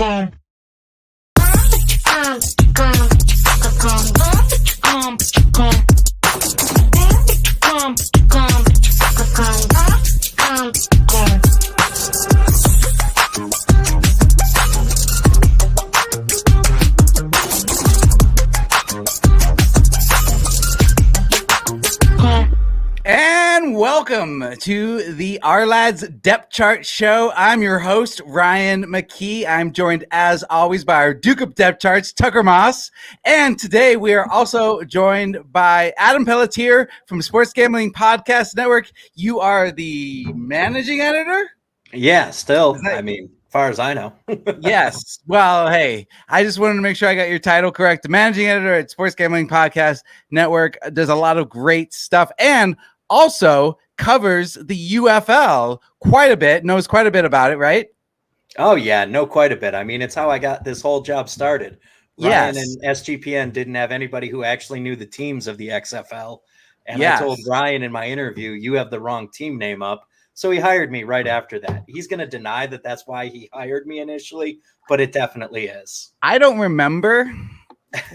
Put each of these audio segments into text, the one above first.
And welcome to the Ourlads Depth Chart Show. I'm your host, Ryan McKee. I'm joined, as always, by our Duke of Depth Charts, Tucker Moss. And today we are also joined by Adam Pelletier from Sports Gambling Podcast Network. You are the managing editor? Yeah, still. I mean, as far as I know. Yes. Well, hey, I just wanted to make sure I got your title correct. The managing editor at Sports Gambling Podcast Network does a lot of great stuff and also covers the UFL quite a bit, knows quite a bit about it, right? Oh, yeah, know quite a bit. I mean, it's how I got this whole job started. Ryan and SGPN didn't have anybody who actually knew the teams of the XFL. And I told Ryan in my interview, you have the wrong team name up. So he hired me right after that. He's going to deny that that's why he hired me initially, but it definitely is. I don't remember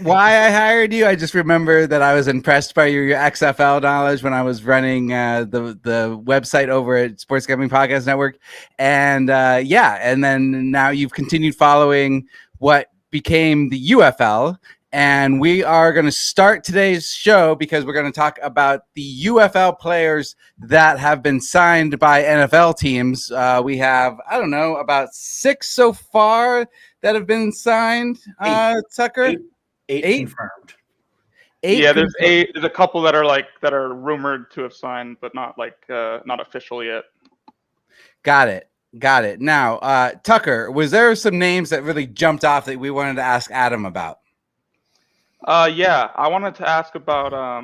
why I hired you. I just remember that I was impressed by your XFL knowledge when I was running the website over at Sports Gambling Podcast Network. And and then now you've continued following what became the UFL. And we are going to start today's show because we're going to talk about the UFL players that have been signed by NFL teams. We have, I don't know, about 6 so far that have been signed, Tucker? Eight confirmed. Yeah, there's 8. There's a couple that are rumored to have signed, but not official yet. Got it. Now, Tucker, was there some names that really jumped off that we wanted to ask Adam about? Yeah, I wanted to ask about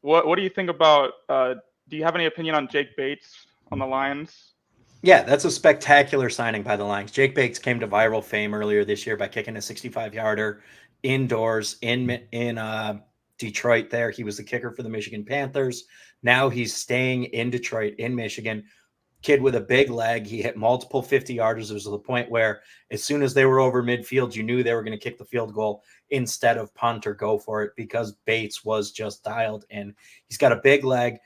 what do you think about? Do you have any opinion on Jake Bates on the Lions? Yeah, that's a spectacular signing by the Lions. Jake Bates came to viral fame earlier this year by kicking a 65-yarder indoors in Detroit there. He was the kicker for the Michigan Panthers. Now he's staying in Detroit, in Michigan. Kid with a big leg. He hit multiple 50-yarders. It was to the point where as soon as they were over midfield, you knew they were going to kick the field goal instead of punt or go for it because Bates was just dialed in. He's got a big leg.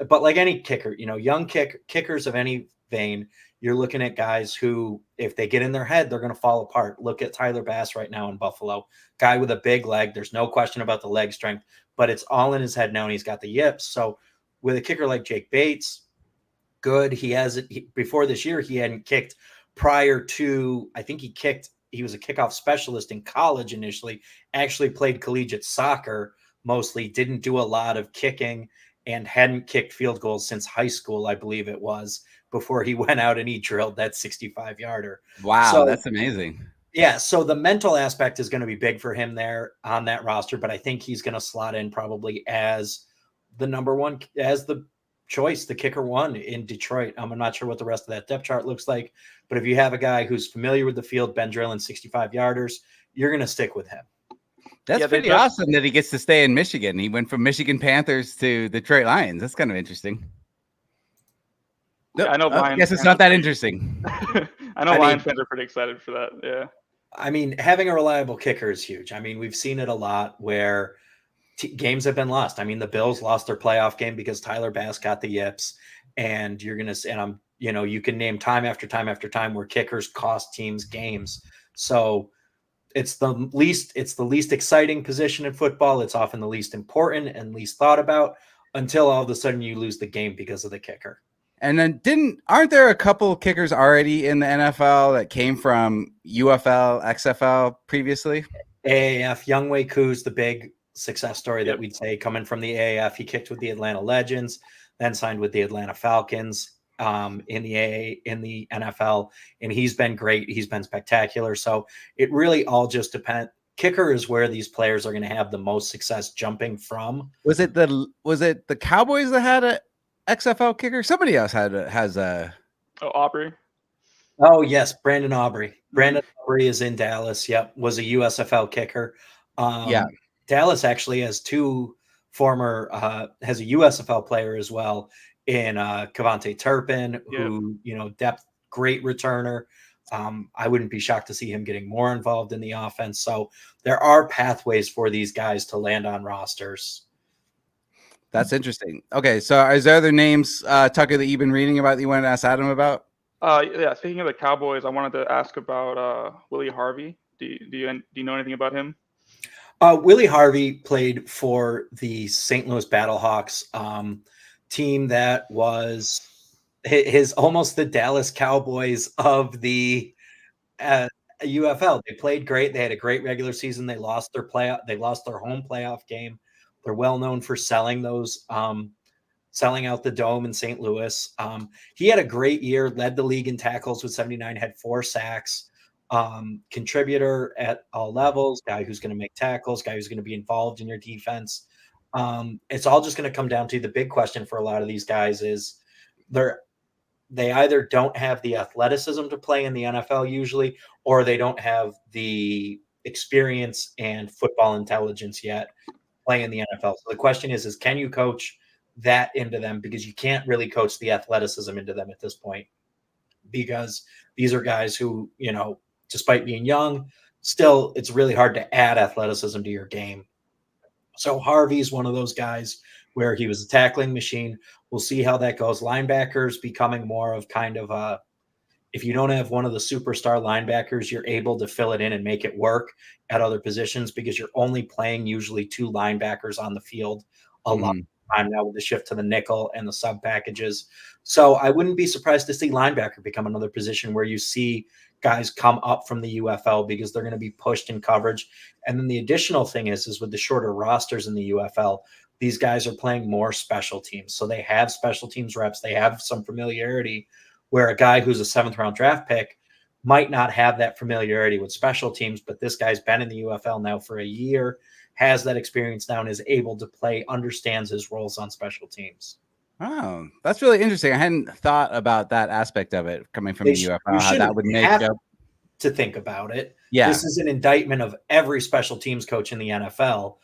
But like any kicker, young kickers of any vein, you're looking at guys who, if they get in their head, they're going to fall apart. Look at Tyler Bass right now in Buffalo. Guy with a big leg. There's no question about the leg strength, but it's all in his head now, and he's got the yips. So with a kicker like Jake Bates, good. Before this year, he hadn't kicked prior to, I think he was a kickoff specialist in college initially, actually played collegiate soccer mostly, didn't do a lot of kicking, and hadn't kicked field goals since high school, I believe it was, before he went out and he drilled that 65-yarder. Wow, so, that's amazing. Yeah, so the mental aspect is going to be big for him there on that roster, but I think he's going to slot in probably as the number one, as the choice, the kicker one in Detroit. I'm not sure what the rest of that depth chart looks like, but if you have a guy who's familiar with the field, been drilling 65-yarders, you're going to stick with him. That's pretty awesome that he gets to stay in Michigan. He went from Michigan Panthers to Detroit Lions. That's kind of interesting. Yeah, I know. I guess it's not that interesting. I know Lions fans are pretty excited for that. Yeah. I mean, having a reliable kicker is huge. I mean, we've seen it a lot where games have been lost. I mean, the Bills lost their playoff game because Tyler Bass got the yips, and you're going to, and I'm, you can name time after time after time where kickers cost teams games. So it's the least exciting position in football. It's often the least important and least thought about until all of a sudden you lose the game because of the kicker. And then aren't there a couple kickers already in the NFL that came from UFL, XFL previously? AAF, Younghoe Koo's the big success story that we'd say coming from the AAF. He kicked with the Atlanta Legends, then signed with the Atlanta Falcons in the NFL, and he's been great. He's been spectacular. So it really all just depends. Kicker is where these players are going to have the most success jumping from. Was it the Cowboys that had a XFL kicker? Somebody else has a. Oh, Aubrey. Oh yes, Brandon Aubrey. Brandon Aubrey is in Dallas. Yep, was a USFL kicker. Dallas actually has two former has a USFL player as well in Cavante Turpin, who depth, great returner. I wouldn't be shocked to see him getting more involved in the offense. So there are pathways for these guys to land on rosters. That's interesting. Okay, so is there other names, Tucker, that you've been reading about that you wanted to ask Adam about? Yeah, speaking of the Cowboys, I wanted to ask about Willie Harvey. Do you know anything about him? Willie Harvey played for the St. Louis Battlehawks team that was his almost the Dallas Cowboys of the UFL. They played great. They had a great regular season. They lost their home playoff game. They're well known for selling out the dome in St. Louis. He had a great year, led the league in tackles with 79, had 4 sacks. Contributor at all levels, guy who's going to make tackles, guy who's going to be involved in your defense. It's all just going to come down to the big question for a lot of these guys is they either don't have the athleticism to play in the NFL usually, or they don't have the experience and football intelligence yet to play in the NFL. So the question is can you coach that into them? Because you can't really coach the athleticism into them at this point, because these are guys who, despite being young, still it's really hard to add athleticism to your game. So Harvey's one of those guys where he was a tackling machine. We'll see how that goes. Linebackers becoming more of kind of if you don't have one of the superstar linebackers, you're able to fill it in and make it work at other positions because you're only playing usually 2 linebackers on the field a lot of time now with the shift to the nickel and the sub packages. So I wouldn't be surprised to see linebacker become another position where you see guys come up from the UFL because they're going to be pushed in coverage. And then the additional thing is with the shorter rosters in the UFL, these guys are playing more special teams. So they have special teams reps. They have some familiarity where a guy who's a 7th round draft pick might not have that familiarity with special teams, but this guy's been in the UFL now for a year, has that experience now, and is able to play, understands his roles on special teams. Oh, that's really interesting. I hadn't thought about that aspect of it coming from the UFL, how that would make up. To think about it. Yeah. This is an indictment of every special teams coach in the NFL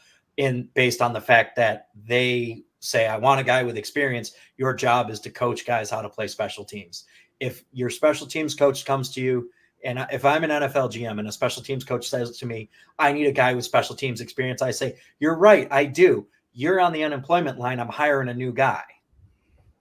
based on the fact that they say, I want a guy with experience. Your job is to coach guys how to play special teams. If your special teams coach comes to you, and if I'm an NFL GM and a special teams coach says to me, I need a guy with special teams experience, I say, you're right, I do. You're on the unemployment line. I'm hiring a new guy.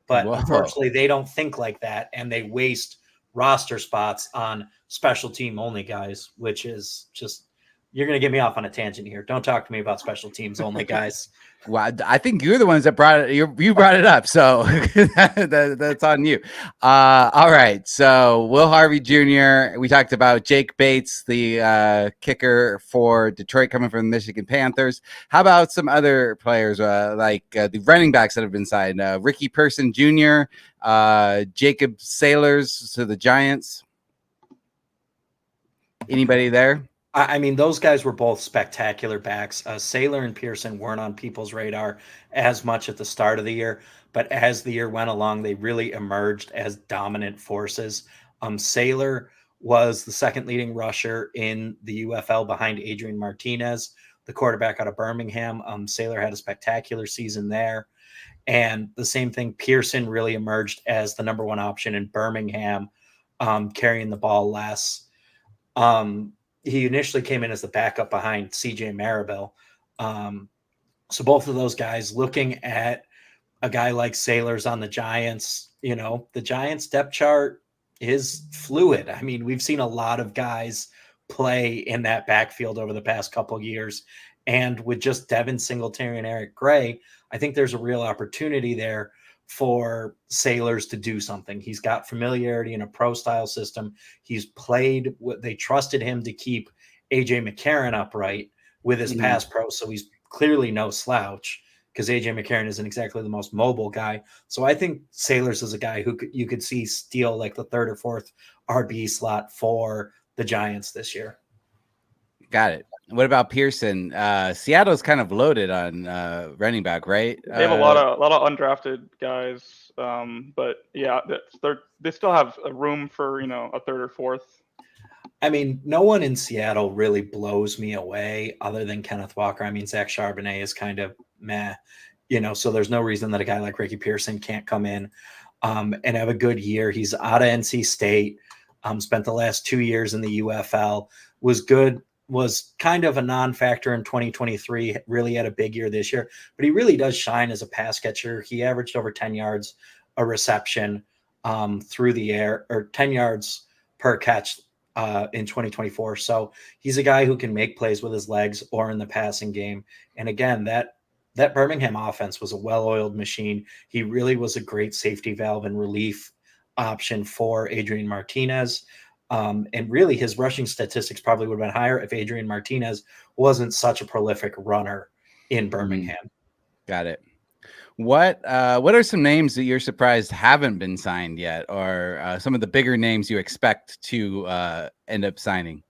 But unfortunately, they don't think like that, and they waste roster spots on special team only guys, which is just, you're going to get me off on a tangent here. Don't talk to me about special teams only guys. Well, I think you're the ones that brought it. You brought it up, so that's on you. All right. So Will Harvey Jr. We talked about Jake Bates, the kicker for Detroit, coming from the Michigan Panthers. How about some other players like the running backs that have been signed? Ricky Person Jr., Jacob Sailors to the Giants. Anybody there? I mean, those guys were both spectacular backs. Saylor and Pearson weren't on people's radar as much at the start of the year, but as the year went along, they really emerged as dominant forces. Saylor was the 2nd leading rusher in the UFL behind Adrian Martinez, the quarterback out of Birmingham. Saylor had a spectacular season there. And the same thing, Pearson really emerged as the number 1 option in Birmingham, carrying the ball less. He initially came in as the backup behind CJ Maribel. So both of those guys, looking at a guy like Sailors on the Giants, the Giants depth chart is fluid. I mean, we've seen a lot of guys play in that backfield over the past couple of years. And with just Devin Singletary and Eric Gray, I think there's a real opportunity there for Sailors to do something. He's got familiarity in a pro style system. He's played what they trusted him to keep AJ McCarron upright with his pass pro. So he's clearly no slouch because AJ McCarron isn't exactly the most mobile guy. So I think Sailors is a guy who you could see steal like the 3rd or 4th RB slot for the Giants this year. Got it. What about Pearson? Seattle's kind of loaded on running back, right? They have a lot of undrafted guys, but yeah, they still have a room for a 3rd or 4th. I mean, no one in Seattle really blows me away other than Kenneth Walker. I mean, Zach Charbonnet is kind of meh, so there's no reason that a guy like Ricky Pearson can't come in and have a good year. He's out of NC State. Spent the last 2 years in the UFL, was good, was kind of a non-factor in 2023, really had a big year this year, but he really does shine as a pass catcher. He averaged over 10 yards a reception through the air, or 10 yards per catch in 2024. So he's a guy who can make plays with his legs or in the passing game. And again, that Birmingham offense was a well-oiled machine. He really was a great safety valve and relief option for Adrian Martinez. And really, his rushing statistics probably would have been higher if Adrian Martinez wasn't such a prolific runner in Birmingham. Got it. What are some names that you're surprised haven't been signed yet, or some of the bigger names you expect to end up signing?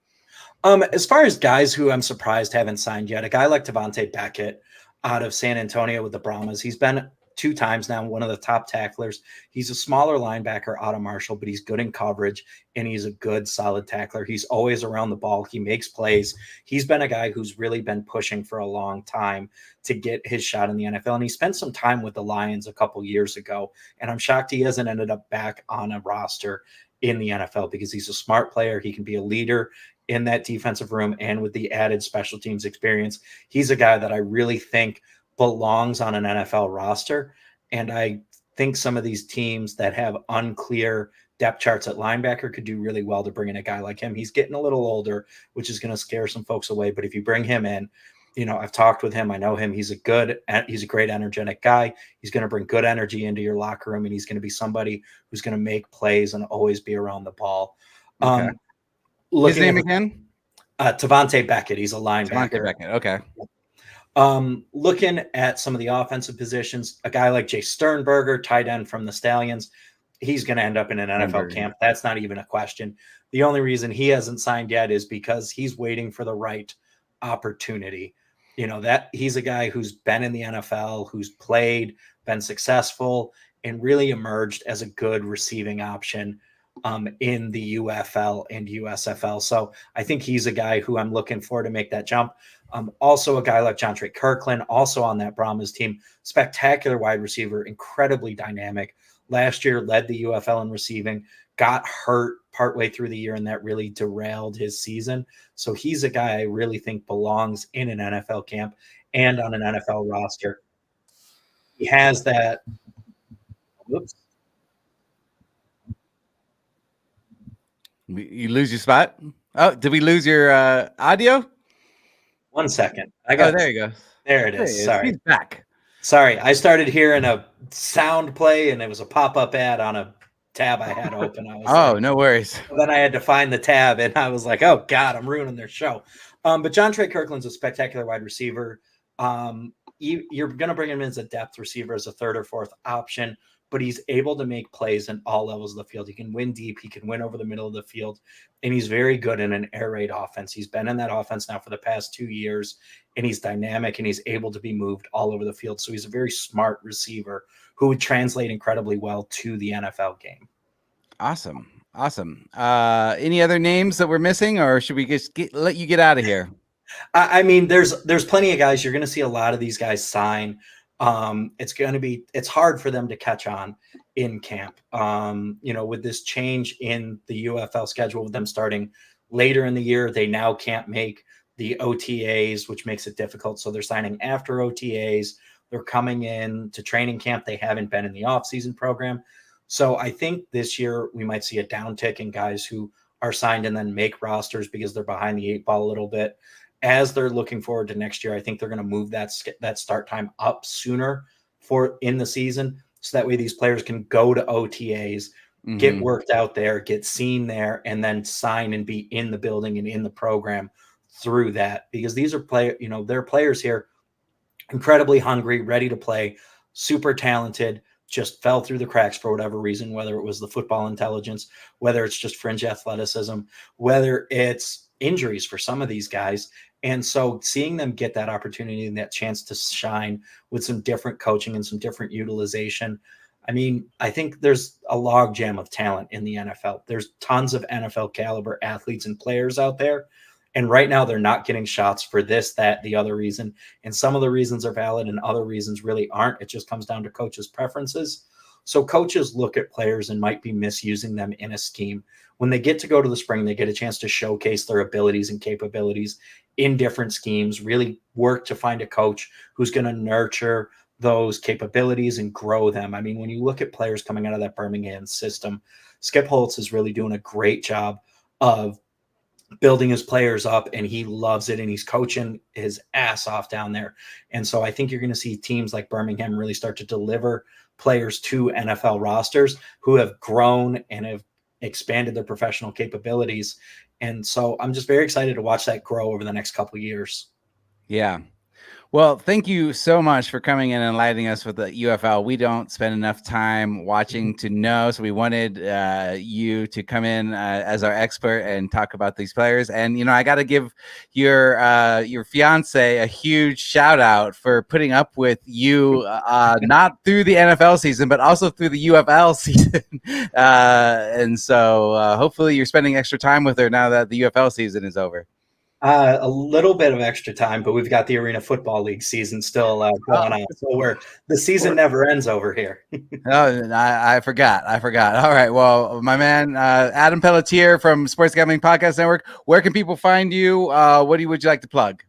As far as guys who I'm surprised haven't signed yet, a guy like Devontae Beckett out of San Antonio with the Brahmas. He's been 2 times now one of the top tacklers. He's a smaller linebacker out of Marshall, but he's good in coverage and he's a good solid tackler. He's always around the ball. He makes plays. He's been a guy who's really been pushing for a long time to get his shot in the NFL. And he spent some time with the Lions a couple years ago. And I'm shocked he hasn't ended up back on a roster in the NFL because he's a smart player. He can be a leader in that defensive room, and with the added special teams experience, he's a guy that I really think belongs on an NFL roster. And I think some of these teams that have unclear depth charts at linebacker could do really well to bring in a guy like him. He's getting a little older, which is going to scare some folks away. But if you bring him in, I've talked with him. I know him. He's a great, energetic guy. He's going to bring good energy into your locker room, and he's going to be somebody who's going to make plays and always be around the ball. Okay. His name again? Devontae Beckett. He's a linebacker. Devontae Beckett. Okay. Looking at some of the offensive positions, a guy like Jay Sternberger, tight end from the Stallions, he's going to end up in an NFL camp. That's not even a question. The only reason he hasn't signed yet is because he's waiting for the right opportunity. That he's a guy who's been in the NFL, who's played, been successful, and really emerged as a good receiving option in the UFL and USFL. So I think he's a guy who I'm looking for to make that jump. Also a guy like Jontre Kirkland, also on that Brahmas team, spectacular wide receiver, incredibly dynamic. Last year led the UFL in receiving, got hurt partway through the year, and that really derailed his season. So he's a guy I really think belongs in an NFL camp and on an NFL roster. He has that. Whoops. You lose your spot? Oh, did we lose your audio? 1 second. There you go. There it is. Sorry. He's back. Sorry. I started hearing a sound play and it was a pop-up ad on a tab I had open. No worries. Then I had to find the tab and I was like, oh God, I'm ruining their show. But Jontre Kirkland's a spectacular wide receiver. You're going to bring him in as a depth receiver, as a third or fourth option, but he's able to make plays in all levels of the field. He can win deep. He can win over the middle of the field. And he's very good in an air raid offense. He's been in that offense now for the past 2 years, and he's dynamic and he's able to be moved all over the field. So he's a very smart receiver who would translate incredibly well to the NFL game. Awesome. Any other names that we're missing, or should we just let you get out of here? I mean, there's plenty of guys. You're going to see a lot of these guys sign. It's hard for them to catch on in camp. With this change in the UFL schedule, with them starting later in the year, they now can't make the OTAs, which makes it difficult. So they're signing after OTAs. They're coming in to training camp. They haven't been in the offseason program. So I think this year we might see a downtick in guys who are signed and then make rosters because they're behind the 8 ball a little bit. As they're looking forward to next year, I think they're going to move that start time up sooner in the season. So that way these players can go to OTAs, get worked out there, get seen there, and then sign and be in the building and in the program through that. Because these are they're players here, incredibly hungry, ready to play, super talented, just fell through the cracks for whatever reason, whether it was the football intelligence, whether it's just fringe athleticism, whether it's injuries for some of these guys. And so seeing them get that opportunity and that chance to shine with some different coaching and some different utilization, I mean, I think there's a logjam of talent in the NFL. There's tons of NFL caliber athletes and players out there. And right now they're not getting shots for this, that, the other reason. And some of the reasons are valid and other reasons really aren't. It just comes down to coaches' preferences. So coaches look at players and might be misusing them in a scheme. When they get to go to the spring, they get a chance to showcase their abilities and capabilities in different schemes, really work to find a coach who's going to nurture those capabilities and grow them. I mean, when you look at players coming out of that Birmingham system, Skip Holtz is really doing a great job of building his players up, and he loves it, and he's coaching his ass off down there. And so I think you're going to see teams like Birmingham really start to deliver players to NFL rosters who have grown and have expanded their professional capabilities. And so I'm just very excited to watch that grow over the next couple of years. Yeah. Well, thank you so much for coming in and enlightening us with the UFL. We don't spend enough time watching to know, so we wanted you to come in as our expert and talk about these players. And I got to give your fiance a huge shout out for putting up with you, not through the NFL season, but also through the UFL season. And so hopefully you're spending extra time with her now that the UFL season is over. A little bit of extra time, but we've got the Arena Football League season still going on. So the season never ends over here. Oh, I forgot. All right. Well, my man, Adam Pelletier from Sports Gambling Podcast Network. Where can people find you? Would you like to plug?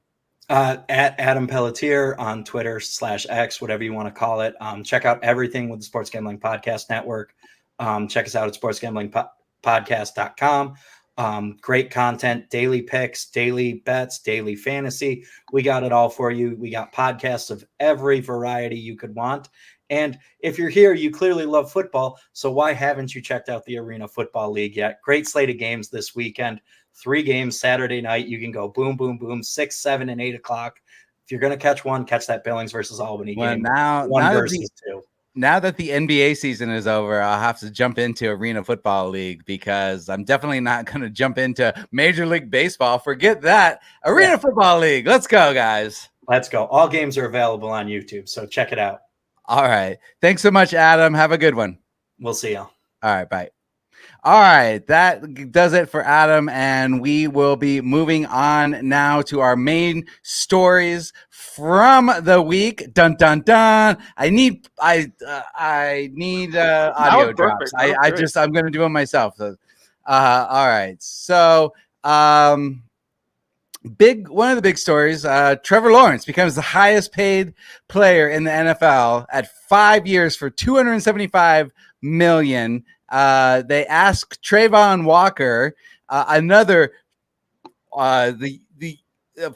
At Adam Pelletier on Twitter /X, whatever you want to call it. Check out everything with the Sports Gambling Podcast Network. Check us out at sportsgamblingpodcast.com. Great content, daily picks, daily bets, daily fantasy. We got it all for you. We got podcasts of every variety you could want. And if you're here, you clearly love football. So why haven't you checked out the Arena Football League yet? Great slate of games this weekend. 3 games Saturday night. You can go boom, boom, boom, 6, 7, and 8 o'clock. If you're going to catch one, catch that Billings versus Albany game. One versus 2. Now that the NBA season is over, I'll have to jump into Arena Football League because I'm definitely not going to jump into Major League Baseball. Forget that. Arena Football League. Let's go, guys. Let's go. All games are available on YouTube, so check it out. All right. Thanks so much, Adam. Have a good one. We'll see y'all. All right. Bye. All right, that does it for Adam, and we will be moving on now to our main stories from the week. Dun dun dun! I need audio drops. I'm going to do them myself. All right, so one of the big stories. Trevor Lawrence becomes the highest paid player in the NFL at 5 years for $275 million. They asked Trayvon Walker, the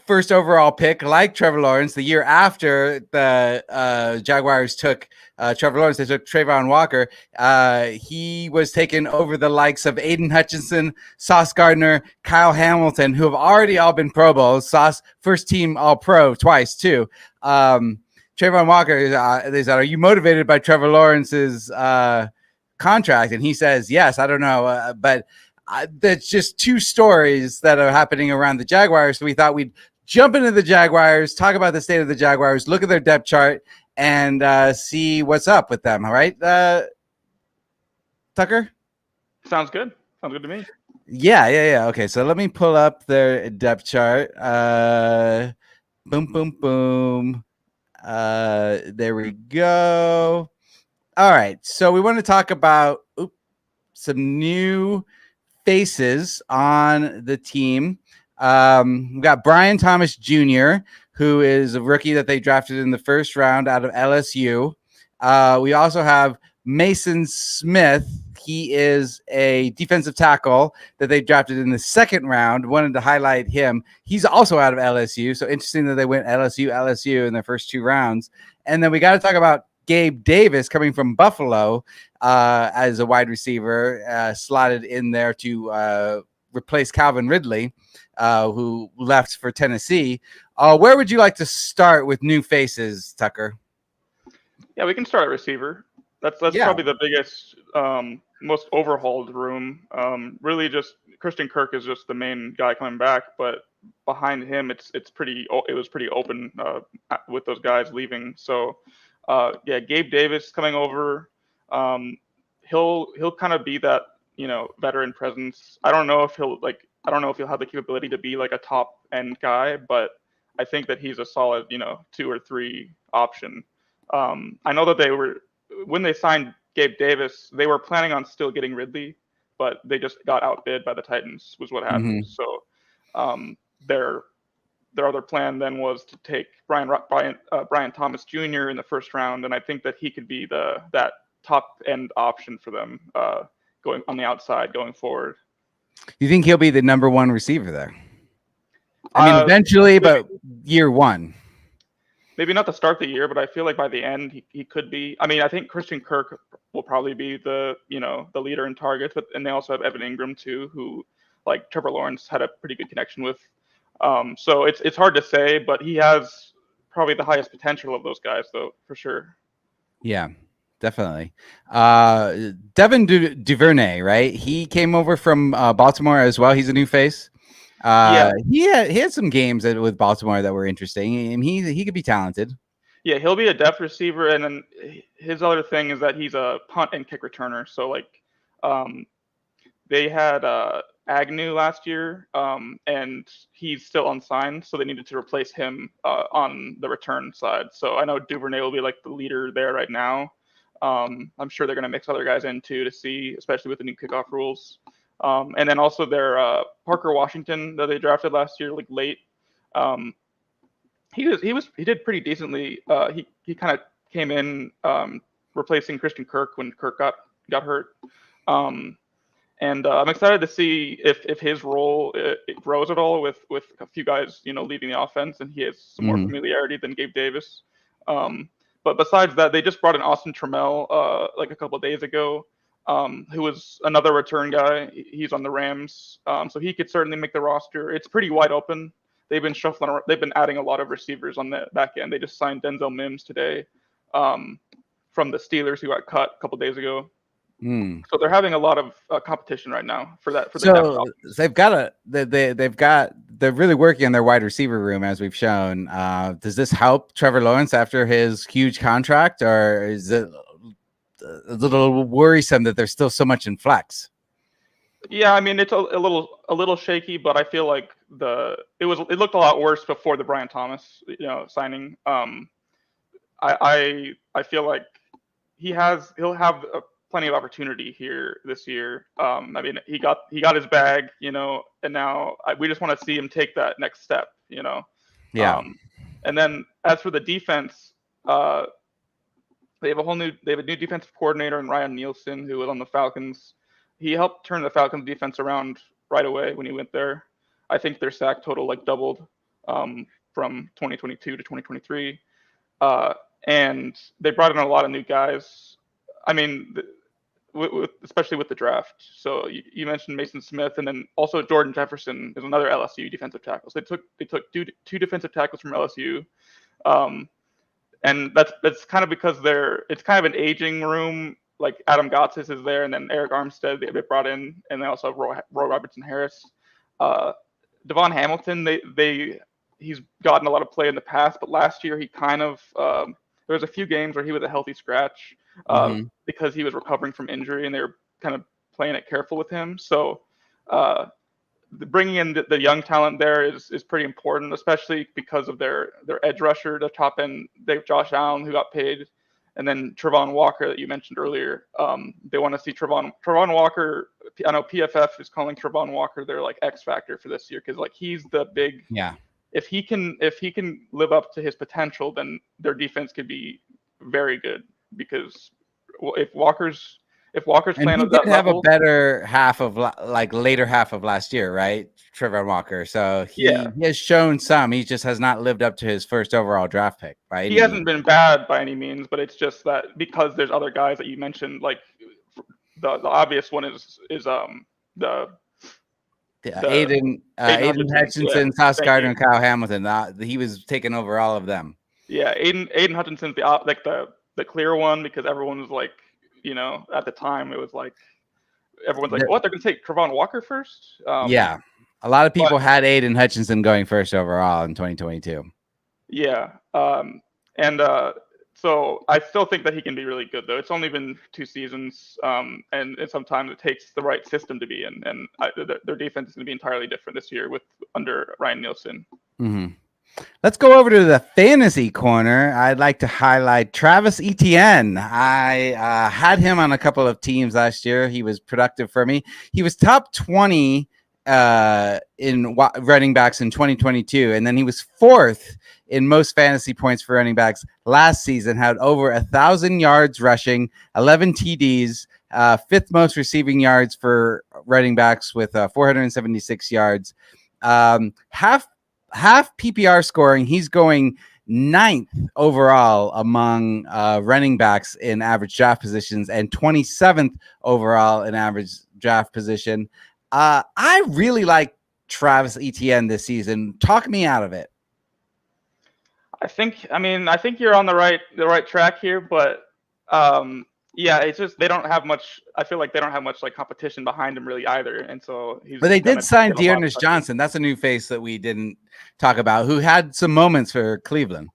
first overall pick, like Trevor Lawrence, the year after the Jaguars took Trevor Lawrence, they took Trayvon Walker. He was taken over the likes of Aiden Hutchinson, Sauce Gardner, Kyle Hamilton, who have already all been Pro Bowls. Sauce, first team All-Pro twice, too. Trayvon Walker, they said, are you motivated by Trevor Lawrence's contract? And he says yes. I don't know, but that's just two stories that are happening around the Jaguars. So we thought we'd jump into the Jaguars, talk about the state of the Jaguars, look at their depth chart, and see what's up with them. All right, Tucker? Sounds good to me. Yeah. Okay, so let me pull up their depth chart. Boom. There we go. All right, so we want to talk about some new faces on the team. We've got Brian Thomas Jr., who is a rookie that they drafted in the first round out of LSU. We also have Mason Smith. He is a defensive tackle that they drafted in the second round. Wanted to highlight him. He's also out of LSU, so interesting that they went LSU in their first 2 rounds. And then we got to talk about Gabe Davis coming from Buffalo as a wide receiver, slotted in there to replace Calvin Ridley, who left for Tennessee. Where would you like to start with new faces, Tucker? Yeah, we can start at receiver. That's probably the biggest, most overhauled room. Really, just Christian Kirk is just the main guy coming back, but behind him, it was pretty open with those guys leaving. So. Gabe Davis coming over. He'll kind of be that, veteran presence. I don't know if he'll have the capability to be like a top end guy, but I think that he's a solid, 2 or 3 option. I know that when they signed Gabe Davis, they were planning on still getting Ridley, but they just got outbid by the Titans, was what happened. So their other plan then was to take Brian Thomas Jr. in the first round, and I think that he could be that top end option for them going on the outside going forward. You think he'll be the number one receiver there? I mean, eventually, but year one. Maybe not the start of the year, but I feel like by the end he could be. I mean, I think Christian Kirk will probably be the leader in targets, and they also have Evan Ingram too, who like Trevor Lawrence had a pretty good connection with. So it's hard to say, but he has probably the highest potential of those guys, though, for sure. Yeah, definitely. Devin Duvernay, right? He came over from Baltimore as well. He's a new face. He had some games with Baltimore that were interesting, and he could be talented. Yeah, he'll be a depth receiver, and then his other thing is that he's a punt and kick returner. So like, they had Agnew last year, and he's still unsigned, so they needed to replace him on the return side. So I know Duvernay will be like the leader there right now. I'm sure they're going to mix other guys in too to see, especially with the new kickoff rules. And then also their Parker Washington that they drafted last year, like late. He did pretty decently. He kind of came in replacing Christian Kirk when Kirk got hurt. And I'm excited to see if his role it grows at all with a few guys leading the offense, and he has some more familiarity than Gabe Davis. But besides that, they just brought in Austin Trammell like a couple of days ago. Who was another return guy. He's on the Rams, so he could certainly make the roster. It's pretty wide open. They've been shuffling around. They've been adding a lot of receivers on the back end. They just signed Denzel Mims today from the Steelers, who got cut a couple days ago. So they're having a lot of competition right now for that. So they're really working on their wide receiver room, as we've shown. Does this help Trevor Lawrence after his huge contract, or is it a little worrisome that there's still so much in flex? Yeah, I mean it's a little shaky, but I feel like it looked a lot worse before the Brian Thomas signing. I feel like he'll have plenty of opportunity here this year. I mean he got his bag, and now we just want to see him take that next step, Yeah. And then as for the defense, they have a new defensive coordinator in Ryan Nielsen, who was on the Falcons. He helped turn the Falcons defense around right away when he went there. I think their sack total like doubled from 2022 to 2023. And they brought in a lot of new guys. I mean, especially with the draft. So you mentioned Mason Smith, and then also Jordan Jefferson is another LSU defensive tackle. So they took two defensive tackles from LSU. And that's kind of because it's kind of an aging room. Like Adam Gotsis is there, and then Eric Armstead they brought in, and they also have Roy Robertson Harris. Devon Hamilton, he's gotten a lot of play in the past, but last year he kind of there was a few games where he was a healthy scratch because he was recovering from injury, and they were kind of playing it careful with him. So bringing in the young talent there is pretty important, especially because of their edge rusher, the top end. They have Josh Allen, who got paid, and then Travon Walker that you mentioned earlier. They want to see Travon Walker. I know PFF is calling Travon Walker their like X factor for this year, because like he's the big. Yeah. If he can live up to his potential, then their defense could be very good. Because if Walker's playing at that have level, a better half of later half of last year, right? Trevor Walker. So he has shown some. He just has not lived up to his first overall draft pick, right? He hasn't been bad by any means, but it's just that because there's other guys that you mentioned, like the obvious one is Aiden Hutchinson, Sauce Gardner, and Kyle Hamilton. He was taking over all of them. Yeah, Aiden Hutchinson's the clear one, because everyone was like, at the time it was like everyone's like, what, they're gonna take Travon Walker first? Yeah, a lot of people had Aiden Hutchinson going first overall in 2022. Yeah, so I still think that he can be really good, though. It's only been 2 seasons, and sometimes it takes the right system to be in, and their defense is going to be entirely different this year under Ryan Nielsen. Mm-hmm. Let's go over to the fantasy corner. I'd like to highlight Travis Etienne. I had him on a couple of teams last year. He was productive for me. He was top 20 in running backs in 2022, and then he was 4th in most fantasy points for running backs last season. Had over 1,000 yards rushing, 11 TDs, 5th most receiving yards for running backs with 476 yards. Half PPR scoring. He's going 9th overall among running backs in average draft positions and 27th overall in average draft position. I really like Travis Etienne this season. Talk me out of it. I think you're on the right track here, but yeah, it's just they don't have much. I feel like they don't have much like competition behind him really either, and so he's. But they did sign Dearness Johnson. That's a new face that we didn't talk about, who had some moments for Cleveland.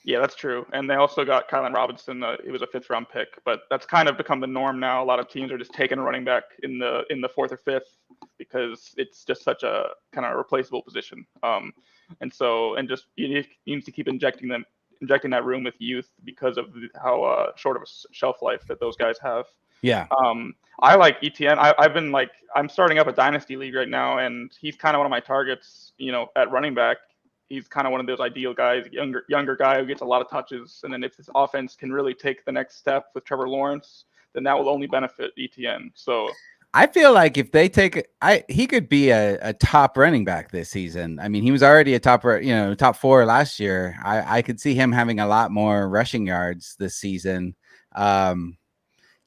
Yeah, that's true. And they also got Kylan Robinson. He was a 5th-round pick, but that's kind of become the norm now. A lot of teams are just taking a running back in the 4th or 5th because it's just such a kind of replaceable position. And just you need to keep injecting that room with youth because of how short of a shelf life that those guys have. Yeah. I like Etienne. I'm starting up a dynasty league right now, and he's kind of one of my targets. At running back. He's kind of one of those ideal guys, younger guy who gets a lot of touches. And then if this offense can really take the next step with Trevor Lawrence, then that will only benefit Etienne. So I feel like if they take he could be a top running back this season. I mean, he was already a top 4 last year. I could see him having a lot more rushing yards this season. I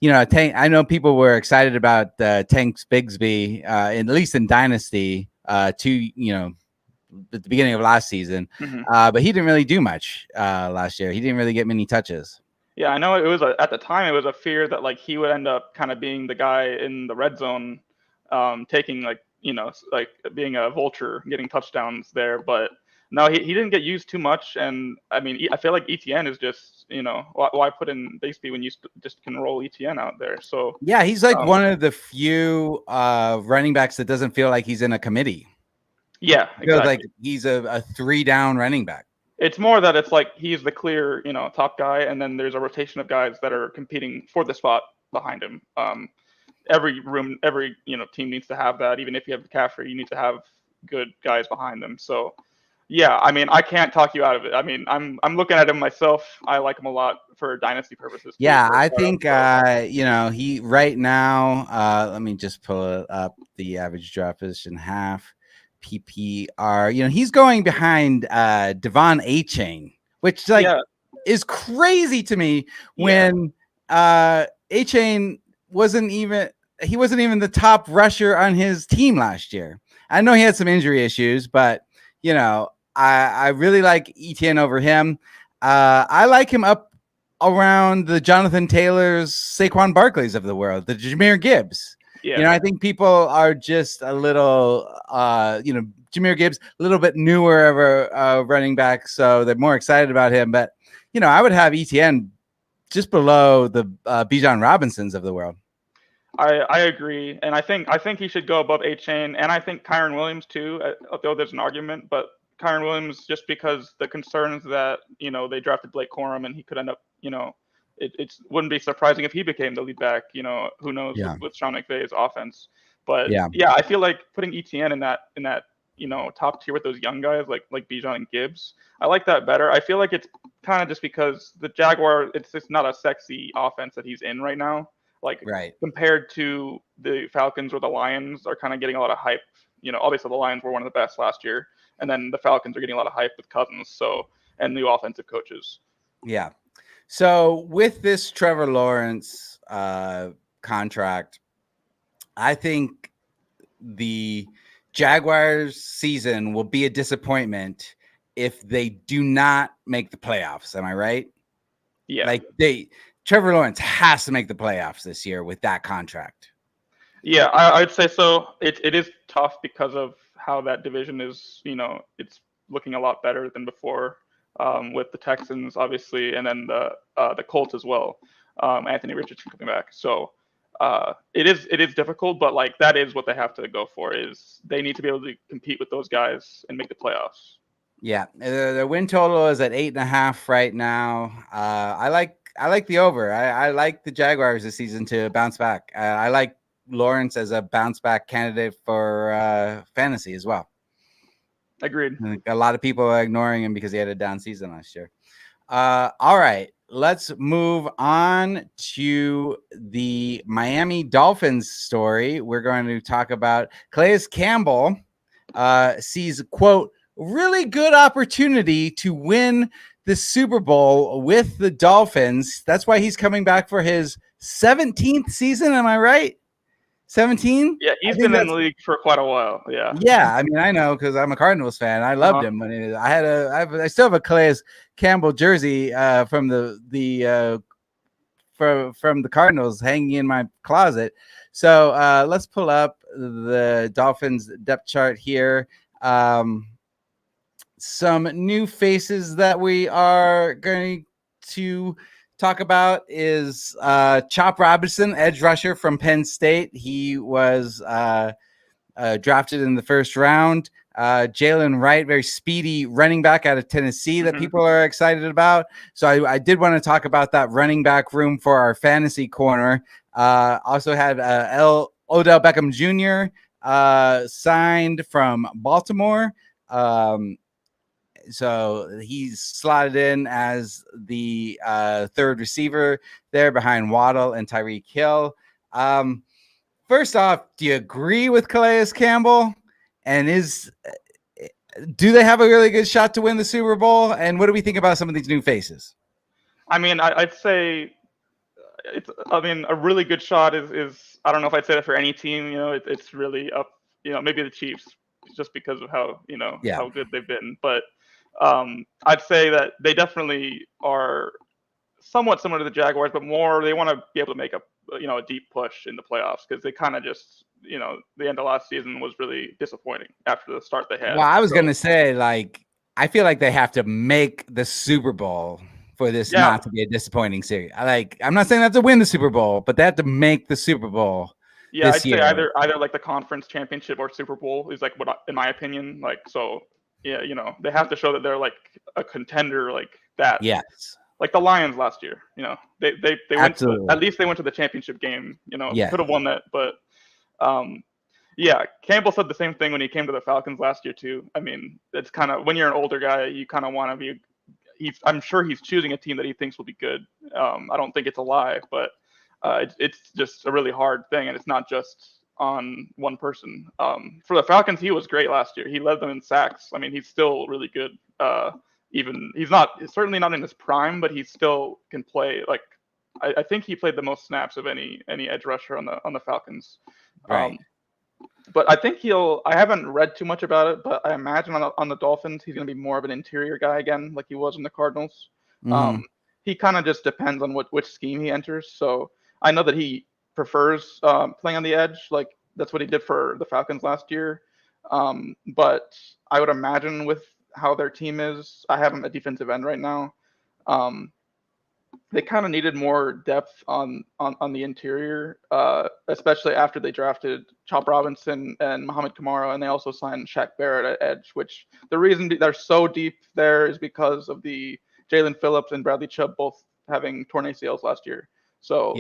know people were excited about Tanks Bigsby, at least in Dynasty, at the beginning of last season, but he didn't really do much last year. He didn't really get many touches. Yeah, I know it was at the time it was a fear that like he would end up kind of being the guy in the red zone, taking being a vulture, getting touchdowns there. But no, he didn't get used too much. And I mean, I feel like Etienne is just why put in Bigsby when you just can roll Etienne out there. So yeah, he's like one of the few running backs that doesn't feel like he's in a committee. Yeah, exactly. Feels like he's a 3-down running back. It's more that it's like he's the clear, top guy, and then there's a rotation of guys that are competing for the spot behind him. Every team needs to have that. Even if you have McCaffrey, you need to have good guys behind them. So, yeah, I mean, I can't talk you out of it. I mean, I'm looking at him myself. I like him a lot for dynasty purposes. Yeah, I think he right now. Let me just pull it up. The average draft position half. PPR, he's going behind Devon A-Chain, which is crazy to me when A-Chain wasn't even the top rusher on his team last year. I know he had some injury issues, but I really like Etienne over him. I like him up around the Jonathan Taylors, Saquon Barkleys of the world, the Jahmyr Gibbs. Yeah. I think people are just a little, Jahmyr Gibbs, a little bit newer of a running back, so they're more excited about him. But, I would have Etienne just below the Bijan Robinsons of the world. I agree, and I think he should go above A-Chain, and I think Kyren Williams too. Although there's an argument, but Kyren Williams just because the concerns that they drafted Blake Corum and he could end up It wouldn't be surprising if he became the lead back. Who knows with Sean McVay's offense. But I feel like putting Etienne in that top tier with those young guys like Bijan and Gibbs, I like that better. I feel like it's kind of just because the Jaguar, it's just not a sexy offense that he's in right now. Compared to the Falcons or the Lions are kind of getting a lot of hype. Obviously the Lions were one of the best last year, and then the Falcons are getting a lot of hype with Cousins, and new offensive coaches. Yeah. So with this Trevor Lawrence contract, I think the Jaguars season will be a disappointment if they do not make the playoffs. Am I right? Yeah. Trevor Lawrence has to make the playoffs this year with that contract. Yeah, I'd say so. It is tough because of how that division is, it's looking a lot better than before. With the Texans, obviously, and then the Colts as well. Anthony Richardson coming back, so it is difficult, but that is what they have to go for. Is they need to be able to compete with those guys and make the playoffs. Yeah, the win total is at 8.5 right now. I like the over. I like the Jaguars this season to bounce back. I like Lawrence as a bounce back candidate for fantasy as well. Agreed. A lot of people are ignoring him because he had a down season last year. All right, let's move on to the Miami Dolphins story. We're going to talk about Calais Campbell sees, quote, really good opportunity to win the Super Bowl with the Dolphins. That's why he's coming back for his 17th season. Am I right? 17? Yeah, he's been in the league for quite a while. Yeah. Yeah, I mean, I know because I'm a Cardinals fan. I loved him when I still have a Calais Campbell jersey from the Cardinals hanging in my closet. So let's pull up the Dolphins depth chart here. Some new faces that we are going to talk about is Chop Robinson, edge rusher from Penn State. He was drafted in the first round. Jalen Wright, very speedy running back out of Tennessee that people are excited about. So I did want to talk about that running back room for our fantasy corner. Also had Odell Beckham Jr. Signed from Baltimore. So he's slotted in as the third receiver there behind Waddle and Tyreek Hill. First off, do you agree with Calais Campbell? And do they have a really good shot to win the Super Bowl? And what do we think about some of these new faces? I mean, I'd say a really good shot is I don't know if I'd say that for any team. It's really up. Maybe the Chiefs just because of how how good they've been. But I'd say that they definitely are somewhat similar to the Jaguars, but more they want to be able to make a deep push in the playoffs because they kind of just the end of last season was really disappointing after the start they had. Well, I was gonna say I feel like they have to make the Super Bowl for this not to be a disappointing series. I'm not saying they have to win the Super Bowl, but they have to make the Super Bowl. Yeah, I'd say either like the conference championship or Super Bowl is like what, in my opinion, yeah, they have to show that they're like a contender like that. Yes. Like the Lions last year, they went at least they went to the championship game. Could have won that, but yeah, Campbell said the same thing when he came to the Falcons last year too. I mean, it's kind of when you're an older guy, you kind of want to be. I'm sure he's choosing a team that he thinks will be good. I don't think it's a lie, but it's just a really hard thing, and it's not just on one person. For the Falcons, he was great last year. He led them in sacks. I mean, he's still really good. Even he's certainly not in his prime, but he still can play. Like I think he played the most snaps of any edge rusher on the Falcons. Right. But I think I haven't read too much about it, but I imagine on the Dolphins he's going to be more of an interior guy again, like he was in the Cardinals. Mm-hmm. He kind of just depends on which scheme he enters. So I know that he prefers playing on the edge, like that's what he did for the Falcons last year. But I would imagine with how their team is, I have him at defensive end right now. They kind of needed more depth on the interior, especially after they drafted Chop Robinson and Muhammad Kamara, and they also signed Shaq Barrett at edge, which the reason they're so deep there is because of the Jalen Phillips and Bradley Chubb both having torn ACLs last year. So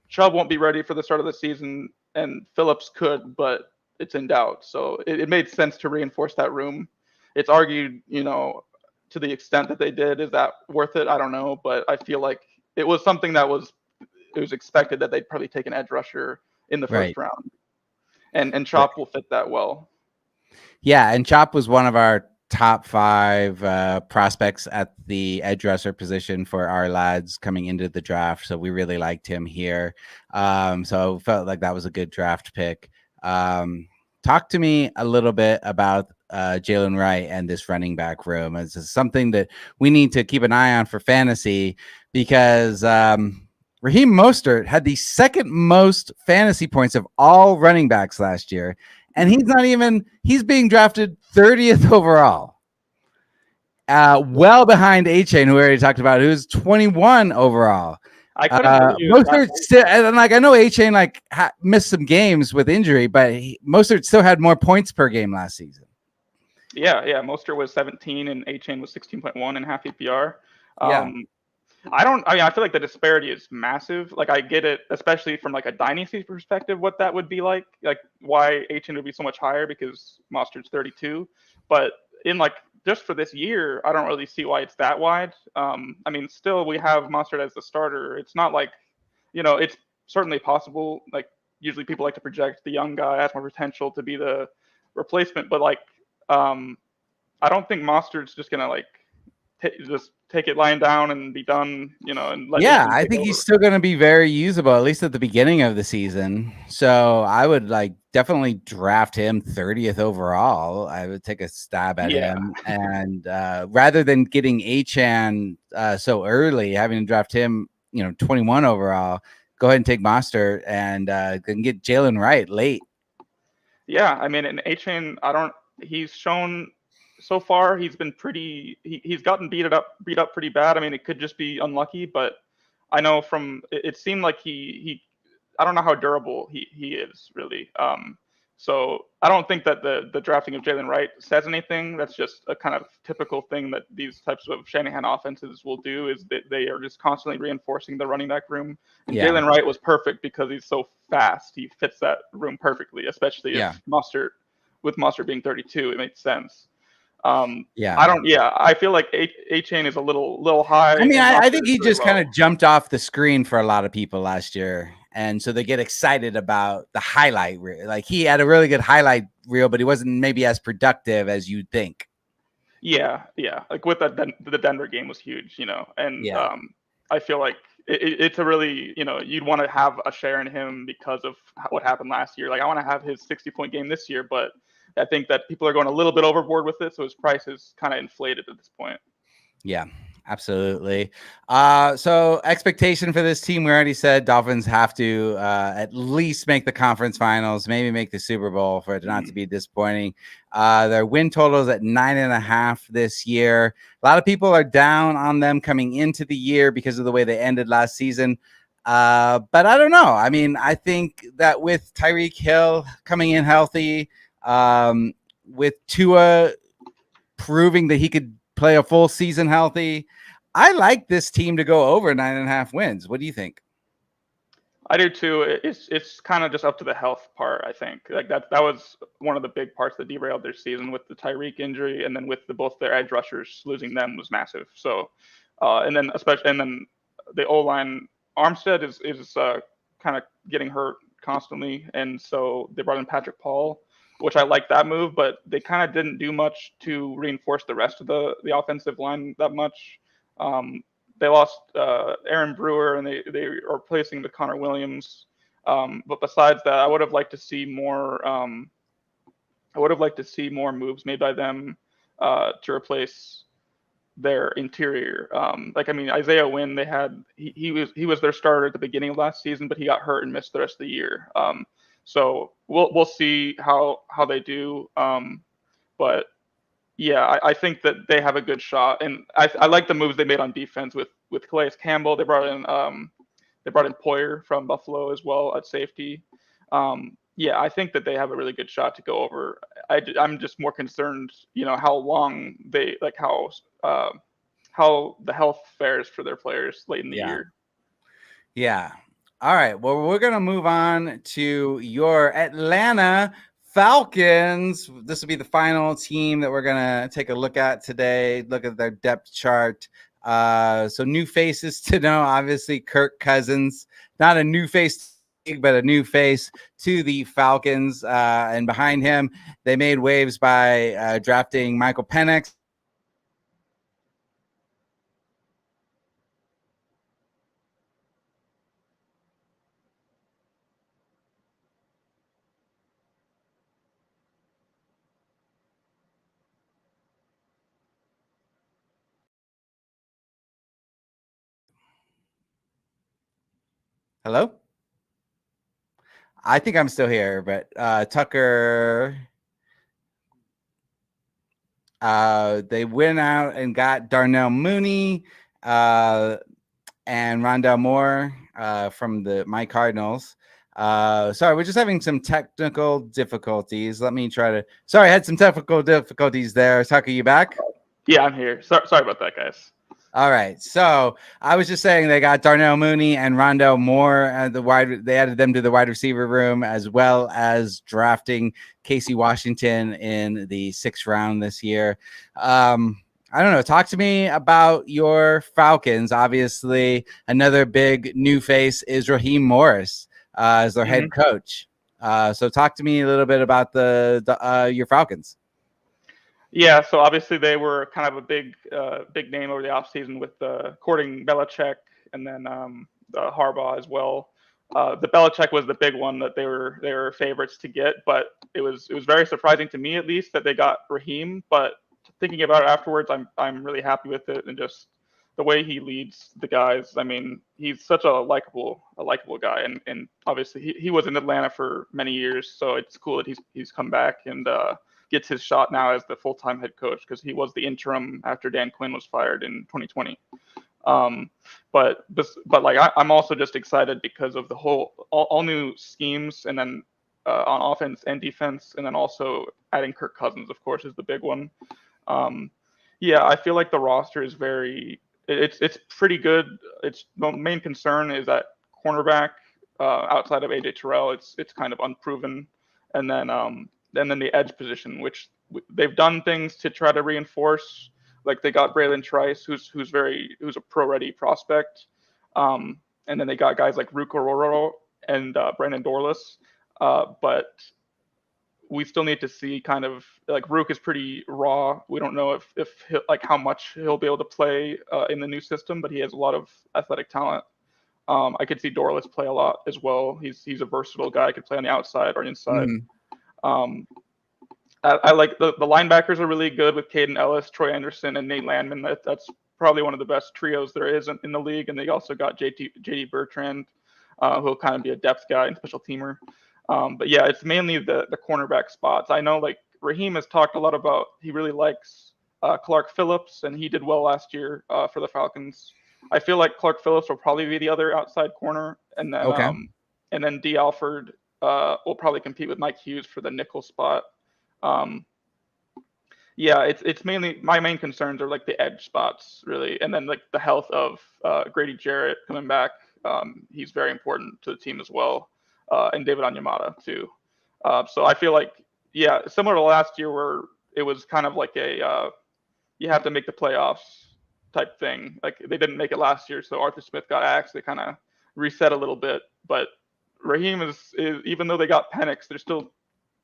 Chubb won't be ready for the start of the season, and Phillips could, but it's in doubt. So it made sense to reinforce that room. It's argued, to the extent that they did, is that worth it? I don't know, but I feel like it was something that was expected that they'd probably take an edge rusher in the first round, and Chop will fit that well. Yeah, and Chop was one of our top 5 prospects at the edge rusher position for our lads coming into the draft, so we really liked him here. So felt like that was a good draft pick. Talk to me a little bit about Jalen Wright and this running back room. It's something that we need to keep an eye on for fantasy because Raheem Mostert had the second most fantasy points of all running backs last year, and he's being drafted 30th overall. Well behind A-Chain, who we already talked about, who's 21 overall. I couldn't Mostert still, and I know A-Chain missed some games with injury, but Mostert still had more points per game last season. Yeah, Mostert was 17 and A-Chain was 16.1 in half PPR. Yeah. I feel like the disparity is massive. Like, I get it, especially from like a dynasty perspective, what that would be like why A-Chain would be so much higher because Mostert's 32. But in like just for this year, I don't really see why it's that wide. I mean, still we have Mostert as the starter. It's not like, it's certainly possible. Like, usually people like to project the young guy has more potential to be the replacement, but like, I don't think Mostert's just gonna like just take it lying down and be done, and let Yeah, A-Chain I take think over. he's still going to be very usable, at least at the beginning of the season. So I would like definitely draft him 30th overall. I would take a stab at him, and rather than getting Achan so early, having to draft him, 21 overall, go ahead and take Monster and get Jalen Wright late. Yeah, I mean, and A-Chain, he's shown so far he's been he's gotten beat up pretty bad. I mean, it could just be unlucky, but I know it seemed like I don't know how durable he is really. So I don't think that the drafting of Jalen Wright says anything. That's just a kind of typical thing that these types of Shanahan offenses will do, is that they are just constantly reinforcing the running back room. And Yeah. Jalen Wright was perfect because he's so fast. He fits that room perfectly, especially if with Mostert being 32, it makes sense. I feel like A-Chain is a little high. I mean, I think he just kind of jumped off the screen for a lot of people last year. And so they get excited about the highlight reel. Like, he had a really good highlight reel, but he wasn't maybe as productive as you'd think. Yeah. Like with the Denver game was huge, and I feel like it's a really, you'd want to have a share in him because of what happened last year. Like, I want to have his 60-point game this year, but I think that people are going a little bit overboard with it, so his price is kind of inflated at this point. Yeah, absolutely. So expectation for this team, we already said Dolphins have to at least make the conference finals, maybe make the Super Bowl for it not to be disappointing. Their win totals at 9.5 this year. A lot of people are down on them coming into the year because of the way they ended last season. But I don't know. I mean, I think that with Tyreek Hill coming in healthy, with Tua proving that he could play a full season healthy, I like this team to go over 9.5 wins. What do you think? I do too. It's kind of just up to the health part. I think like that was one of the big parts that derailed their season, with the Tyreek injury, and then with both their edge rushers losing them was massive. So, and then the O line, Armstead is kind of getting hurt constantly, and so they brought in Patrick Paul, which I like that move, but they kind of didn't do much to reinforce the rest of the offensive line that much. They lost Aaron Brewer, and they are replacing with Connor Williams. But besides that, I would have liked to see more. I would have liked to see more moves made by them to replace their interior. Isaiah Wynn, he was their starter at the beginning of last season, but he got hurt and missed the rest of the year. So we'll see how they do. But yeah, I think that they have a good shot, and I like the moves they made on defense with Calais Campbell. They brought in Poyer from Buffalo as well at safety. I think that they have a really good shot to go over. I'm just more concerned, how long how the health fares for their players late in the year. Yeah. All right. Well, we're going to move on to your Atlanta Falcons. This will be the final team that we're going to take a look at today. Look at their depth chart. So new faces to know, obviously Kirk Cousins, not a new face, but a new face to the Falcons. And behind him, they made waves by drafting Michael Penix. Hello? I think I'm still here, but Tucker, they went out and got Darnell Mooney and Rondell Moore from my Cardinals. Sorry, we're just having some technical difficulties. Let me try to. Sorry, I had some technical difficulties there. Tucker, you back? Yeah, I'm here. Sorry about that, guys. All right. So I was just saying they got Darnell Mooney and Rondell Moore at the wide. They added them to the wide receiver room, as well as drafting Casey Washington in the 6th round this year. I don't know. Talk to me about your Falcons. Obviously, another big new face is Raheem Morris as their head coach. So talk to me a little bit about your Falcons. Yeah, so obviously they were kind of a big name over the offseason with courting Belichick and then Harbaugh as well. The Belichick was the big one that they were favorites to get, but it was very surprising to me, at least, that they got Raheem. But thinking about it afterwards, I'm really happy with it, and just the way he leads the guys. I mean, he's such a likable guy, and obviously he was in Atlanta for many years, so it's cool that he's come back and gets his shot now as the full-time head coach, because he was the interim after Dan Quinn was fired in 2020. But like I'm also just excited because of the all new schemes, and then on offense and defense, and then also adding Kirk Cousins, of course, is the big one. Yeah, I feel like the roster is it's pretty good. It's the main concern is that cornerback outside of AJ Terrell, it's kind of unproven, and then the edge position, which they've done things to try to reinforce. Like they got Braylon Trice, who's a pro-ready prospect, and then they got guys like Rook Ororo and Brandon Dorlus, but we still need to see kind of like Rook is pretty raw. We don't know if like how much he'll be able to play in the new system, but he has a lot of athletic talent. I could see Dorlus play a lot as well. He's a versatile guy. Could play on the outside or inside. I like the linebackers are really good with Caden Ellis, Troy Anderson, and Nate Landman. That's probably one of the best trios there is in the league. And they also got JD Bertrand, who'll kind of be a depth guy and special teamer. But yeah, it's mainly the cornerback spots. I know like Raheem has talked a lot about he really likes Clark Phillips, and he did well last year for the Falcons. I feel like Clark Phillips will probably be the other outside corner, and then D. Alford will probably compete with Mike Hughes for the nickel spot. Yeah, it's mainly my main concerns are like the edge spots really, and then like the health of Grady Jarrett coming back. He's very important to the team as well, and David Onyemata too. So I feel like similar to last year where it was kind of like a you have to make the playoffs type thing. Like they didn't make it last year, so Arthur Smith got axed. They kind of reset a little bit, but Raheem is even though they got Penix, they're still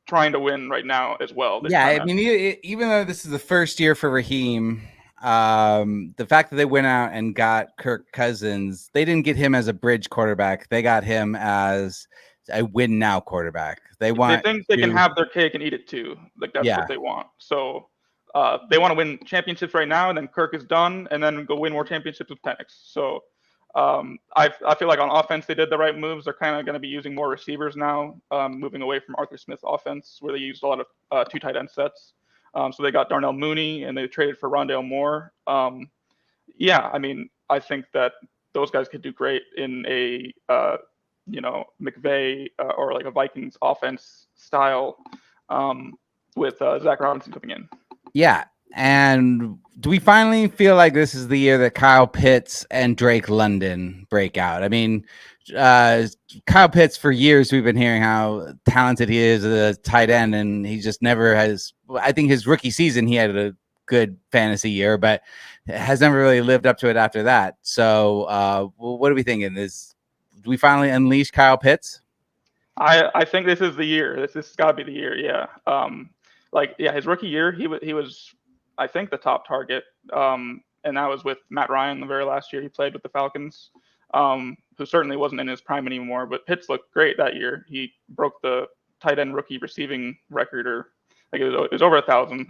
trying to win right now as well. I mean, even though this is the first year for Raheem, the fact that they went out and got Kirk Cousins, they didn't get him as a bridge quarterback. They got him as a win now quarterback. They think they can have their cake and eat it too. Like that's what they want. So they want to win championships right now, and then Kirk is done, and then go win more championships with Penix. So I feel like on offense they did the right moves. They're kind of going to be using more receivers now, moving away from Arthur Smith's offense where they used a lot of 2 tight end sets. So they got Darnell Mooney, and they traded for Rondale Moore. I mean, I think that those guys could do great in a McVay or like a Vikings offense style with Zach Robinson coming in. Yeah. And do we finally feel like this is the year that Kyle Pitts and Drake London break out? I mean, Kyle Pitts, for years, we've been hearing how talented he is as a tight end, and he just never has. I think his rookie season, he had a good fantasy year, but has never really lived up to it after that. So what are we thinking? Do we finally unleash Kyle Pitts? I think this is the year. This has got to be the year, yeah. His rookie year, he was I think the top target, and that was with Matt Ryan the very last year he played with the Falcons, who certainly wasn't in his prime anymore. But Pitts looked great that year. He broke the tight end rookie receiving record, or like it was over 1,000.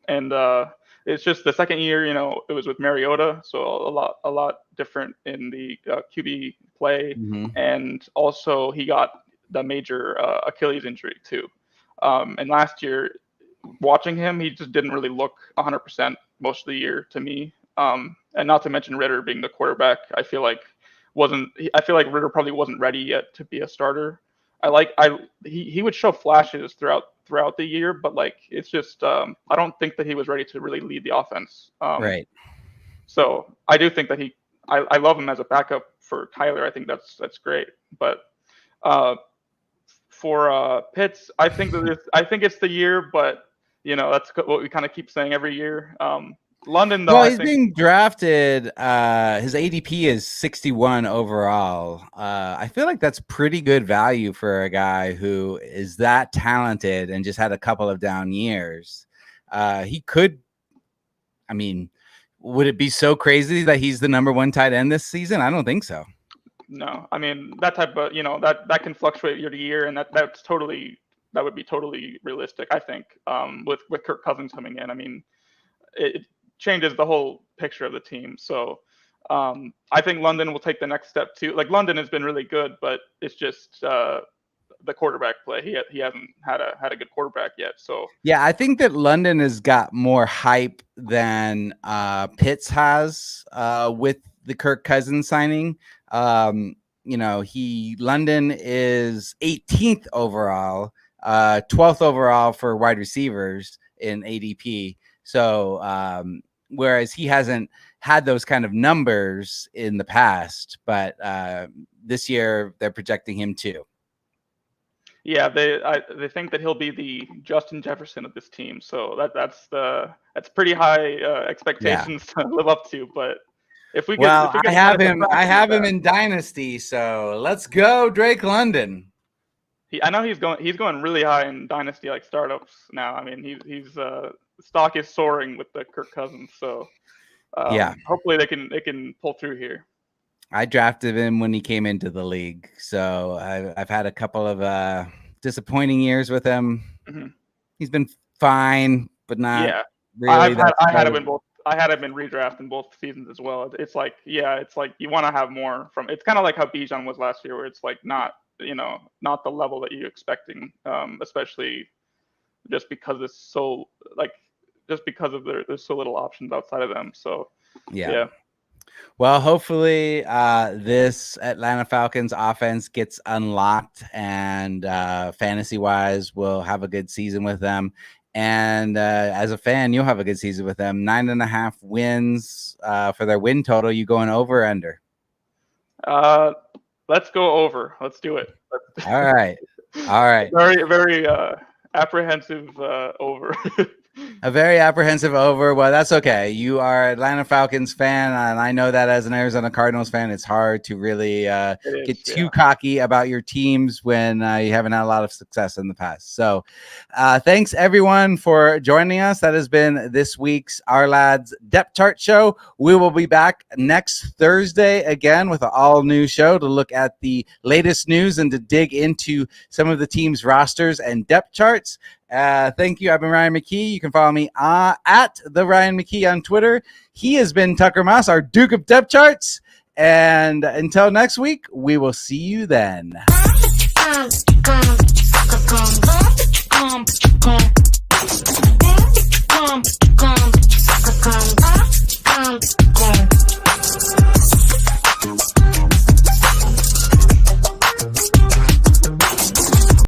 And it's just the second year, it was with Mariota, so a lot different in the QB play, and also he got the major Achilles injury too. And last year, watching him, he just didn't really look 100% most of the year to me. And not to mention Ritter being the quarterback. I feel like I feel like Ritter probably wasn't ready yet to be a starter. He would show flashes throughout the year, but like it's just I don't think that he was ready to really lead the offense. Right. So I do think that I love him as a backup for Tyler. I think that's great. But for Pitts, I think it's the year, but that's what we kind of keep saying every year. London, though, well, he's being drafted. His ADP is 61 overall. I feel like that's pretty good value for a guy who is that talented and just had a couple of down years. He could, I mean, would it be so crazy that he's the number 1 tight end this season? I don't think so. No, I mean that type of that can fluctuate year to year, and that would be totally realistic. I think with Kirk Cousins coming in, I mean it changes the whole picture of the team. So I think London will take the next step too. Like London has been really good, but it's just the quarterback play. He hasn't had a good quarterback yet. So yeah, I think that London has got more hype than Pitts has with the Kirk Cousins signing. London is 18th overall, 12th overall for wide receivers in ADP. So whereas he hasn't had those kind of numbers in the past, but this year they're projecting him too. Yeah, they think that he'll be the Justin Jefferson of this team. So that's pretty high expectations to live up to. But I have him in Dynasty. So let's go, Drake London. I know he's going really high in Dynasty like startups now. I mean he's stock is soaring with the Kirk Cousins. So hopefully they can pull through here. I drafted him when he came into the league, so I've had a couple of disappointing years with him. Mm-hmm. He's been fine, but not really. I had him in both. I had him in redraft in both seasons as well. It's like you want to have more from. It's kind of like how Bijan was last year, where it's like not the level that you're expecting, especially just because there's so little options outside of them. So yeah. Well, hopefully this Atlanta Falcons offense gets unlocked, and fantasy-wise, we'll have a good season with them. And as a fan, you'll have a good season with them. 9.5 wins for their win total. You going over or under? Let's go over. Let's do it. All right. Very, very apprehensive over. A very apprehensive over. Well, that's okay. You are an Atlanta Falcons fan, and I know that as an Arizona Cardinals fan, it's hard to really get too cocky about your teams when you haven't had a lot of success in the past. So thanks, everyone, for joining us. That has been this week's Ourlads Depth Chart Show. We will be back next Thursday again with an all-new show to look at the latest news and to dig into some of the teams' rosters and depth charts. Thank you. I've been Ryan McKee. You can follow me at the Ryan McKee on Twitter. He has been Tucker Moss, our Duke of Depth Charts. And until next week, we will see you then.